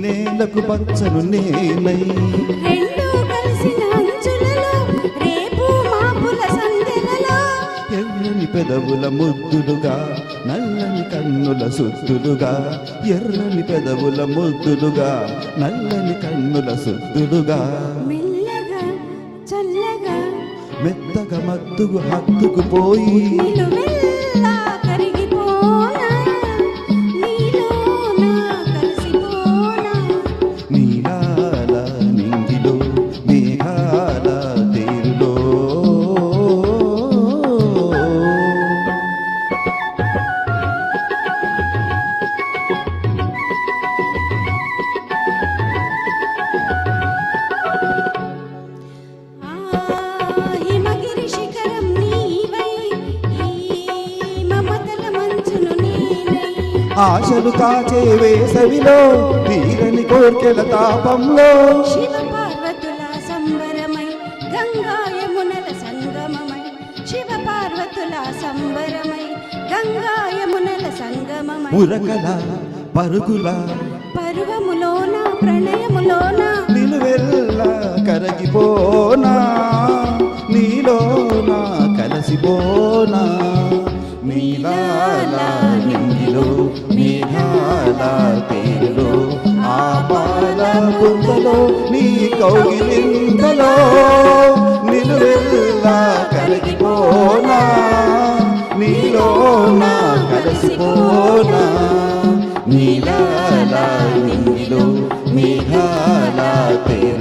నేలకు పచ్చను నేనై రెండు కలిసిన అంచులలో రేపు మాపుల సందెలలో ఎర్రని పెదవుల ముద్దులుగా నల్లని కన్నుల సుద్దులుగా ఎర్రని పెదవుల ముద్దులుగా నల్లని కన్నుల సుద్దులుగా మెల్లగా చల్లగా మెత్తగా మత్తుకు హత్తుకు పోయి నిలువెల్లా కరిగిపోనా నీలోన కలిసిపోనా నీలాల నింగిలో మేఘాల తేరులో హిమగిరి శిఖరం నీవై ఈ మమతల మంచును నేనై ఆశలు కాచే వేసవిలో తీరని కోర్కెల తాపంలో శివ పార్వతుల సంబరమై గంగా యమునల సంగమమై శివ పార్వతుల సంబరమై గంగా యమునల సంగమమై ఉరకల పరుగుల పర్వములోన ప్రణయములోన నిలువెల్లా కరగిపోనా నీలోనా కలసిపోనా నీలాల నింగిలో మేఘాల తేరులో ఆపాల బుందలో నీ కౌగిలింతలో నిలువెల్లా కరగిపోనా నీలోనా కలసిపోనా నీలాల నింగిలో మేఘాల తేరు